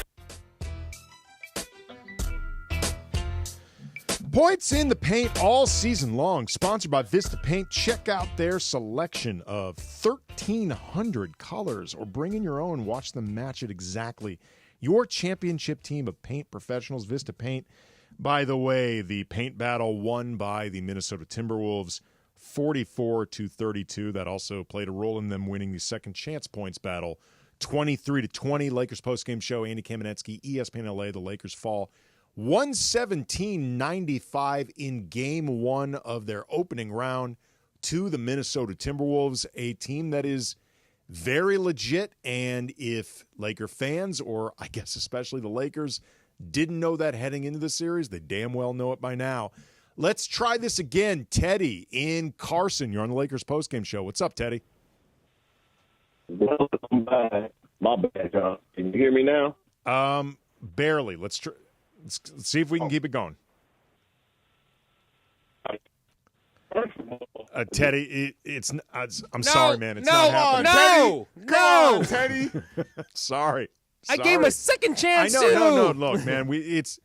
Points in the paint all season long, sponsored by Vista Paint. Check out their selection of 1,300 colors, or bring in your own. Watch them match it exactly. Your championship team of paint professionals, Vista Paint. By the way, the paint battle won by the Minnesota Timberwolves, 44-32. That also played a role in them winning the second chance points battle, 23-20. Lakers postgame show, Andy Kamenetsky, ESPN LA. The Lakers fall 117-95 in Game 1 of their opening round to the Minnesota Timberwolves, a team that is very legit. And if Laker fans, or I guess especially the Lakers, didn't know that heading into the series, they damn well know it by now. Let's try this again. Teddy in Carson, you're on the Lakers postgame show. What's up, Teddy? Welcome back. My bad, John. Can you hear me now? Barely. Let's see if we can keep it going. Teddy, I'm sorry, man. It's not happening. No, Come on, Teddy. Teddy. Sorry. I gave him a second chance. I know. No. Look, man, it's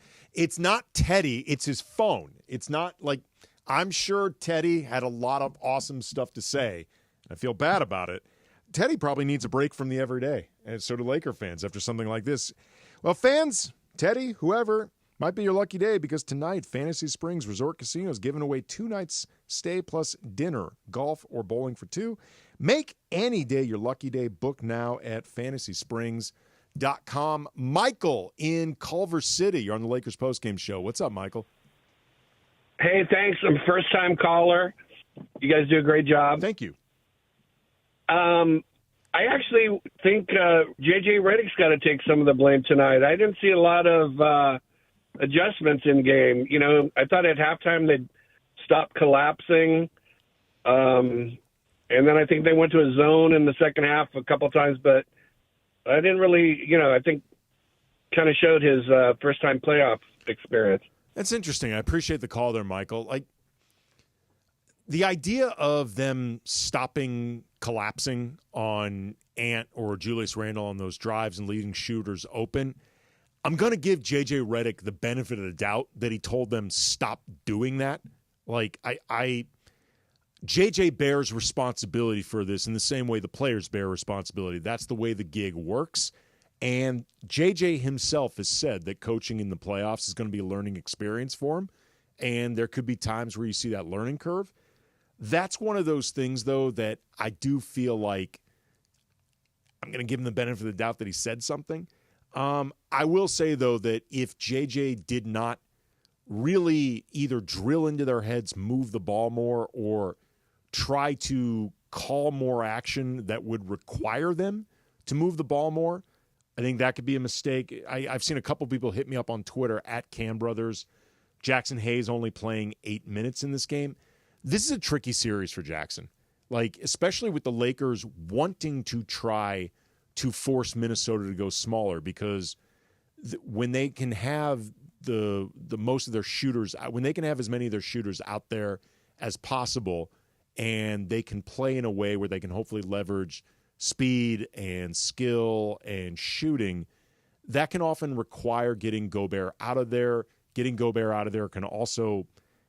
not Teddy. It's his phone. It's not like I'm sure Teddy had a lot of awesome stuff to say. I feel bad about it. Teddy probably needs a break from the everyday, and so do Laker fans after something like this. Well, fans, Teddy, whoever, might be your lucky day because tonight, Fantasy Springs Resort Casino is giving away 2 nights stay plus dinner, golf, or bowling for 2. Make any day your lucky day. Book now at fantasysprings.com. Michael in Culver City. You're on the Lakers postgame show. What's up, Michael? Hey, thanks. I'm a first-time caller. You guys do a great job. Thank you. I actually think J.J. Redick's got to take some of the blame tonight. I didn't see a lot of adjustments in game. You know, I thought at halftime they'd stop collapsing. And then I think they went to a zone in the second half a couple times, but I didn't really, I think kind of showed his first-time playoff experience. That's interesting. I appreciate the call there, Michael. Like, the idea of them stopping collapsing on Ant or Julius Randle on those drives and leaving shooters open, I'm going to give J.J. Redick the benefit of the doubt that he told them stop doing that. Like, J.J. bears responsibility for this in the same way the players bear responsibility. That's the way the gig works. And J.J. himself has said that coaching in the playoffs is going to be a learning experience for him, and there could be times where you see that learning curve. That's one of those things, though, that I do feel like I'm going to give him the benefit of the doubt that he said something. I will say, though, that if JJ did not really either drill into their heads, move the ball more, or try to call more action that would require them to move the ball more, I think that could be a mistake. I've seen a couple people hit me up on Twitter at Cam Brothers. Jackson Hayes only playing 8 minutes in this game. This is a tricky series for Jackson, like especially with the Lakers wanting to try to force Minnesota to go smaller because when they can have the most of their shooters, when they can have as many of their shooters out there as possible, and they can play in a way where they can hopefully leverage speed and skill and shooting, that can often require getting Gobert out of there. Getting Gobert out of there can also,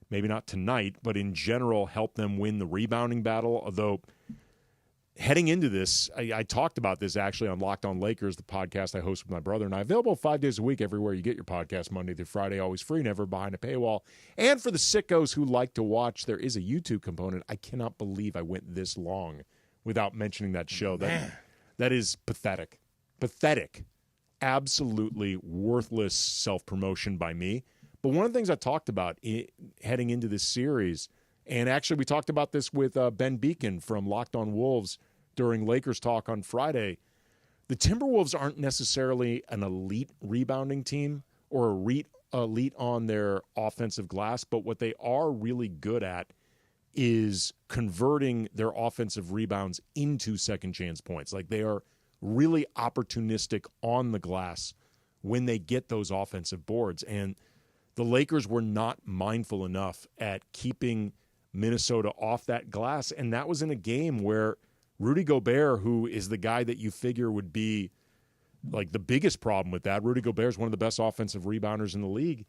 maybe not tonight, but in general, help them win the rebounding battle. Although, heading into this, I talked about this actually on Locked On Lakers, the podcast I host with my brother and I. Available 5 days a week everywhere you get your podcast, Monday through Friday, always free, never behind a paywall. And for the sickos who like to watch, there is a YouTube component. I cannot believe I went this long without mentioning that show. That is pathetic. Pathetic. Absolutely worthless self-promotion by me. But one of the things I talked about heading into this series, and actually we talked about this with Ben Beacon from Locked On Wolves during Lakers Talk on Friday, the Timberwolves aren't necessarily an elite rebounding team or elite on their offensive glass, but what they are really good at is converting their offensive rebounds into second chance points. Like, they are really opportunistic on the glass when they get those offensive boards. And the Lakers were not mindful enough at keeping Minnesota off that glass, and that was in a game where Rudy Gobert, who is the guy that you figure would be like the biggest problem with that, Rudy Gobert is one of the best offensive rebounders in the league.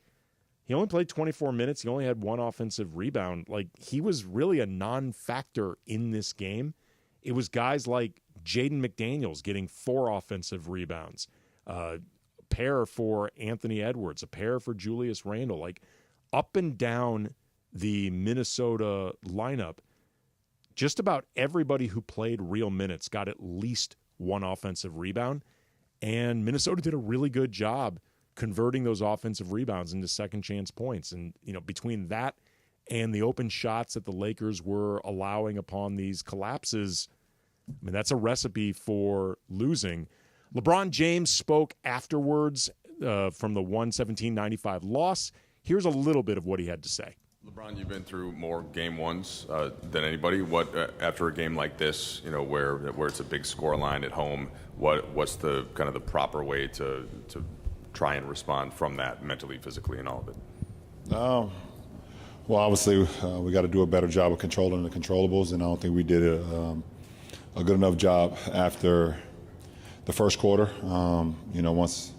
He only played 24 minutes. He only had 1 offensive rebound. Like, he was really a non-factor in this game. It was guys like Jaden McDaniels getting 4 offensive rebounds, pair for Anthony Edwards, a pair for Julius Randle. Like, up and down the Minnesota lineup, just about everybody who played real minutes got at least 1 offensive rebound, and Minnesota did a really good job converting those offensive rebounds into second chance points. And, between that and the open shots that the Lakers were allowing upon these collapses, I mean, that's a recipe for losing. LeBron James spoke afterwards from the 117-95 loss. Here's a little bit of what he had to say. LeBron, you've been through more game ones than anybody. What after a game like this, where it's a big score line at home, what's the kind of the proper way to try and respond from that mentally, physically, and all of it? Well, obviously, we got to do a better job of controlling the controllables, and I don't think we did a good enough job after the first quarter. Once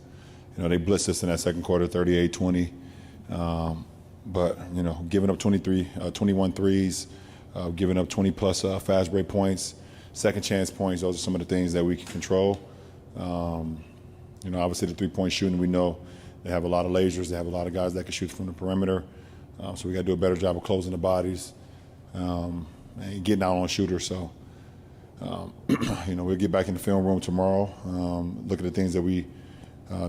they blitzed us in that second quarter, 38-20. But giving up 21 threes, giving up 20-plus fast break points, second chance points, those are some of the things that we can control. Obviously the three-point shooting, we know they have a lot of lasers. They have a lot of guys that can shoot from the perimeter. So we got to do a better job of closing the bodies and getting out on shooters. So, we'll get back in the film room tomorrow, look at the things that we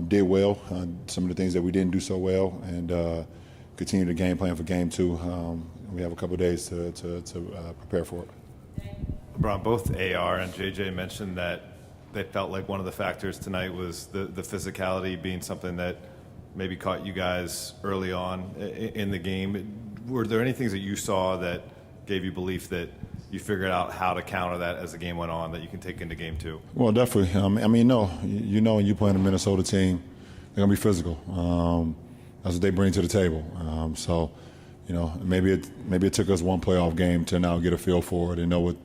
did well, some of the things that we didn't do so well, and continue the game plan for game 2. We have a couple of days to prepare for it. LeBron, both AR and JJ mentioned that they felt like one of the factors tonight was the physicality being something that maybe caught you guys early on in the game. Were there any things that you saw that gave you belief that you figured out how to counter that as the game went on that you can take into game 2? Well, definitely. When you play in a Minnesota team, they're going to be physical. That's what they bring to the table. Maybe it took us one playoff game to now get a feel for it and know what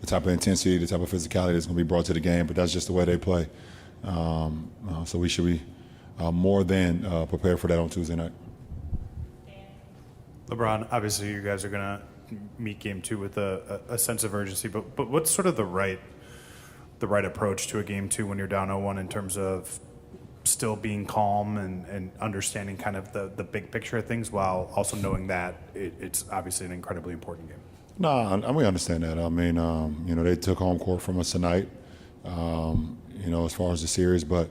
the type of intensity, the type of physicality that's going to be brought to the game, but that's just the way they play. So we should be more than prepared for that on Tuesday night. LeBron, obviously you guys are going to meet game 2 with a sense of urgency, but what's sort of the right approach to a game 2 when you're down 0-1 in terms of still being calm and understanding kind of the big picture of things while also knowing that it's obviously an incredibly important game? No, we understand that. They took home court from us tonight, as far as the series, but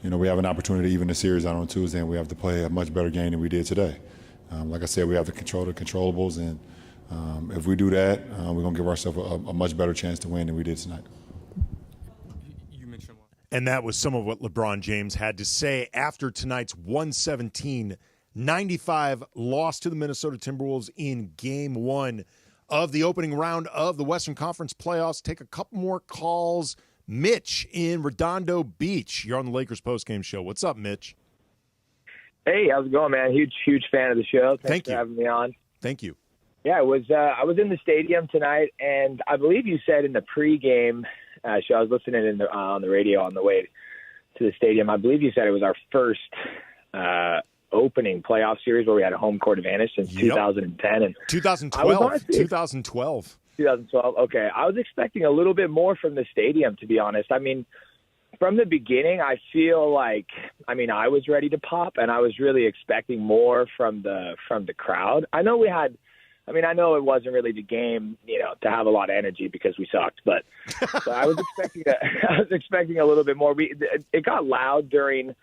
we have an opportunity to even the series out on Tuesday, and we have to play a much better game than we did today. Like I said, we have to control the controllables, and if we do that, we're going to give ourselves a much better chance to win than we did tonight. And that was some of what LeBron James had to say after tonight's 117-95 loss to the Minnesota Timberwolves in Game 1 of the opening round of the Western Conference playoffs. Take a couple more calls. Mitch in Redondo Beach. You're on the Lakers postgame show. What's up, Mitch? Hey, how's it going, man? Huge fan of the show. Thanks for having me on. Thank you. Yeah, I was in the stadium tonight, and I believe you said in the pregame show, I was listening on the radio on the way to the stadium. I believe you said it was our first opening playoff series where we had a home court advantage since 2010 and 2012. 2012. Okay, I was expecting a little bit more from the stadium, to be honest. I mean, from the beginning, I feel like I was ready to pop, and I was really expecting more from the crowd. I know it wasn't really the game, to have a lot of energy because we sucked, but I was expecting a little bit more. It got loud during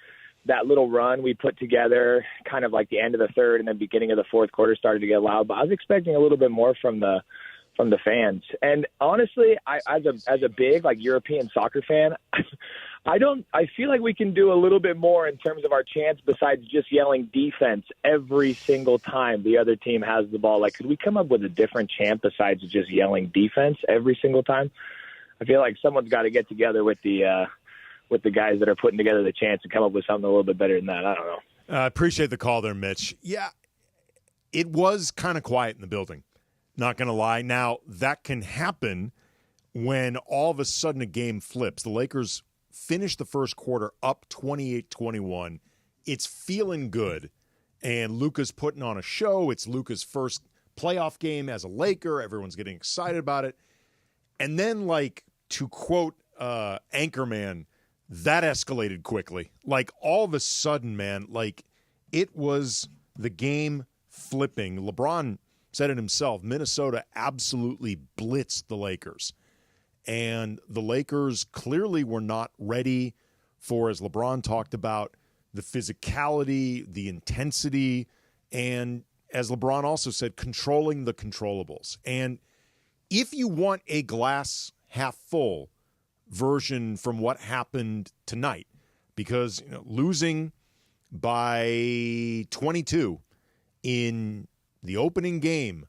that little run we put together, kind of like the end of the third and then beginning of the fourth quarter started to get loud. But I was expecting a little bit more from the fans. And honestly, as a big European soccer fan, I feel like we can do a little bit more in terms of our chance besides just yelling defense every single time the other team has the ball. Could we come up with a different chant besides just yelling defense every single time? I feel like someone's got to get together with the guys that are putting together the chants and come up with something a little bit better than that. I don't know. I appreciate the call there, Mitch. Yeah, it was kind of quiet in the building. Not going to lie. Now, that can happen when all of a sudden a game flips. The Lakers finished the first quarter up 28-21. It's feeling good, and Luka's putting on a show. It's Luka's first playoff game as a Laker. Everyone's getting excited about it. And then, to quote Anchorman, that escalated quickly. All of a sudden, man, it was the game flipping. LeBron said it himself. Minnesota absolutely blitzed the Lakers. And the Lakers clearly were not ready for, as LeBron talked about, the physicality, the intensity, and as LeBron also said, controlling the controllables. And if you want a glass half full version from what happened tonight, because losing by 22 in the opening game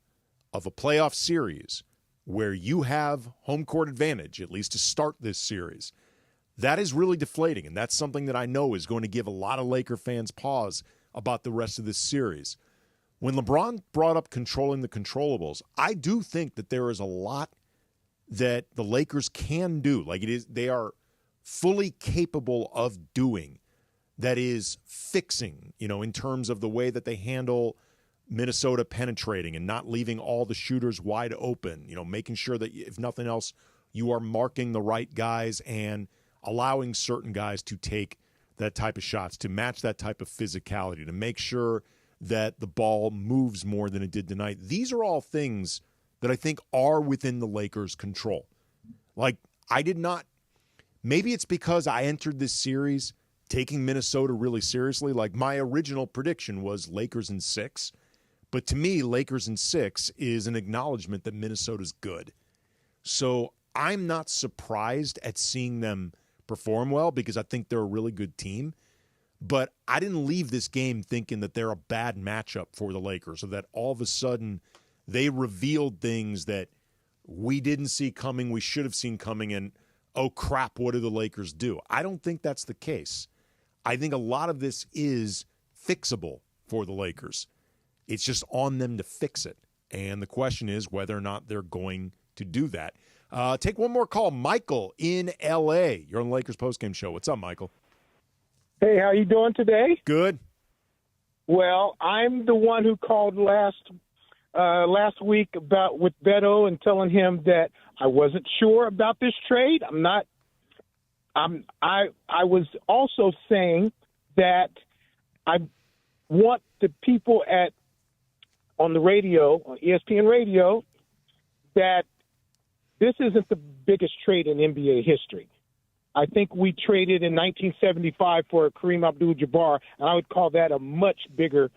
of a playoff series where you have home court advantage, at least to start this series, that is really deflating. And that's something that I know is going to give a lot of Laker fans pause about the rest of this series. When LeBron brought up controlling the controllables, I do think that there is a lot that the Lakers can do. They are fully capable of doing that is fixing, in terms of the way that they handle Minnesota penetrating and not leaving all the shooters wide open, making sure that if nothing else, you are marking the right guys and allowing certain guys to take that type of shots, to match that type of physicality, to make sure that the ball moves more than it did tonight. These are all things that I think are within the Lakers' control. Like, maybe it's because I entered this series taking Minnesota really seriously. Like, my original prediction was Lakers in 6. But to me, Lakers in 6 is an acknowledgement that Minnesota's good. So I'm not surprised at seeing them perform well because I think they're a really good team. But I didn't leave this game thinking that they're a bad matchup for the Lakers, or that all of a sudden they revealed things that we didn't see coming, we should have seen coming, and, oh, crap, what do the Lakers do? I don't think that's the case. I think a lot of this is fixable for the Lakers. It's just on them to fix it. And the question is whether or not they're going to do that. Take one more call. Michael in L.A. You're on the Lakers postgame show. What's up, Michael? Hey, how you doing today? Good. Well, I'm the one who called last week with Beto and telling him that I wasn't sure about this trade. I was also saying that I want the people on the radio, on ESPN radio, that this isn't the biggest trade in NBA history. I think we traded in 1975 for Kareem Abdul-Jabbar, and I would call that a much bigger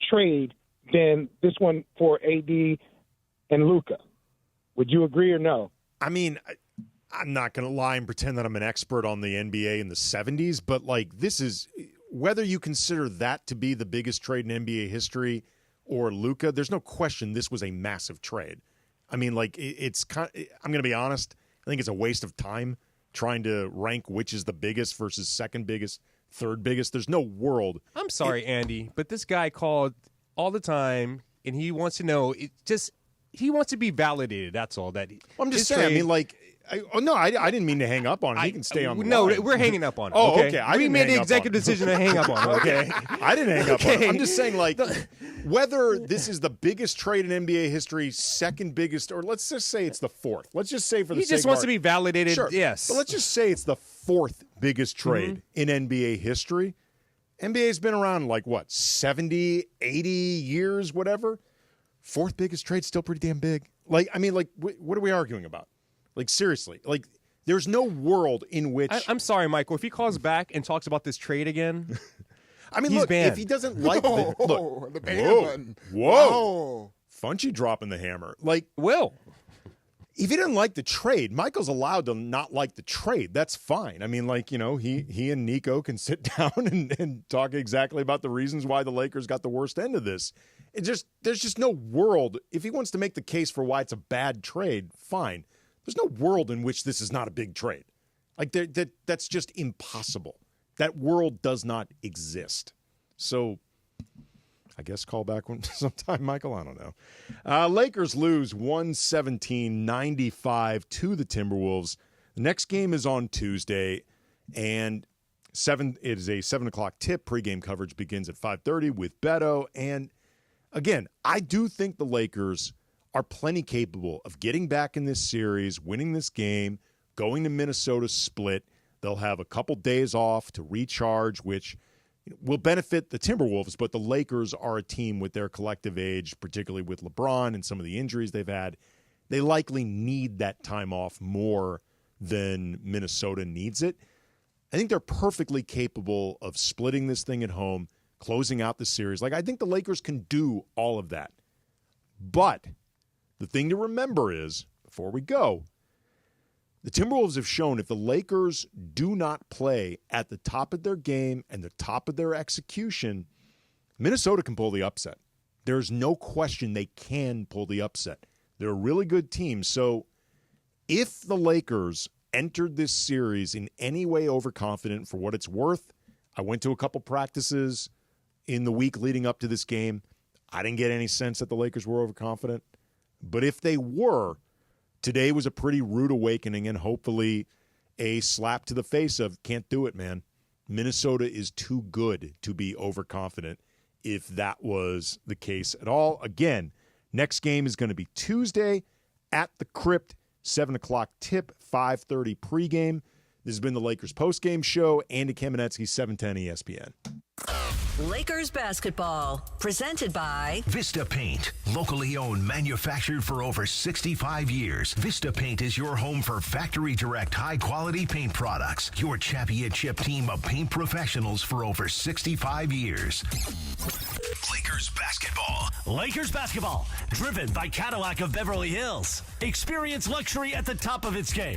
trade than this one for AD and Luka. Would you agree or no? I mean, I'm not going to lie and pretend that I'm an expert on the NBA in the 70s, but this is, whether you consider that to be the biggest trade in NBA history or Luka, there's no question this was a massive trade. I mean, it's I'm going to be honest, I think it's a waste of time trying to rank which is the biggest versus second biggest, third biggest. There's no world. I'm sorry, Andy, but this guy called all the time, and he wants to know. He wants to be validated. That's all. I'm just saying. I didn't mean to hang up on him. He can stay on the line. We're hanging up on him. Oh, okay. We made the executive decision to hang up on him. Okay. I didn't hang up on him. I'm just saying, whether this is the biggest trade in NBA history, second biggest, or let's just say it's the fourth. Let's just say for the sake of he just wants to be validated. Sure. Yes. But let's just say it's the fourth biggest trade in NBA history. NBA's been around 70, 80 years, whatever. Fourth biggest trade, still pretty damn big. What are we arguing about? Seriously, there's no world in which... I'm sorry, Michael. If he calls back and talks about this trade again, I mean, he's look, banned. if he doesn't like the... Look, the ban button. Whoa. Funchy dropping the hammer. Will. If he didn't like the trade, Michael's allowed to not like the trade. That's fine. I mean, he and Nico can sit down and talk exactly about the reasons why the Lakers got the worst end of this. There's just no world. If he wants to make the case for why it's a bad trade, fine. There's no world in which this is not a big trade. That's just impossible. That world does not exist. So I guess call back sometime, Michael. I don't know. Lakers lose 117-95 to the Timberwolves. The next game is on Tuesday, and it is a 7 o'clock tip. Pre-game coverage begins at 5:30 with Beto. And again, I do think the Lakers are plenty capable of getting back in this series, winning this game, going to Minnesota split. They'll have a couple days off to recharge, which will benefit the Timberwolves, but the Lakers are a team with their collective age, particularly with LeBron and some of the injuries they've had. They likely need that time off more than Minnesota needs it. I think they're perfectly capable of splitting this thing at home, closing out the series. I think the Lakers can do all of that. But the thing to remember is, before we go, the Timberwolves have shown if the Lakers do not play at the top of their game and the top of their execution, Minnesota can pull the upset. There's no question they can pull the upset. They're a really good team. So if the Lakers entered this series in any way overconfident, for what it's worth, I went to a couple practices in the week leading up to this game. I didn't get any sense that the Lakers were overconfident. But if they were, today was a pretty rude awakening, and hopefully a slap to the face of can't do it, man. Minnesota is too good to be overconfident if that was the case at all. Again, next game is going to be Tuesday at the Crypt, 7 o'clock tip, 5:30 pregame. This has been the Lakers postgame show. Andy Kamenetsky, 710 ESPN. Lakers basketball, presented by Vista Paint, locally owned, manufactured for over 65 years. Vista Paint is your home for factory direct, high-quality paint products. Your championship team of paint professionals for over 65 years. Lakers basketball. Lakers basketball, driven by Cadillac of Beverly Hills. Experience luxury at the top of its game.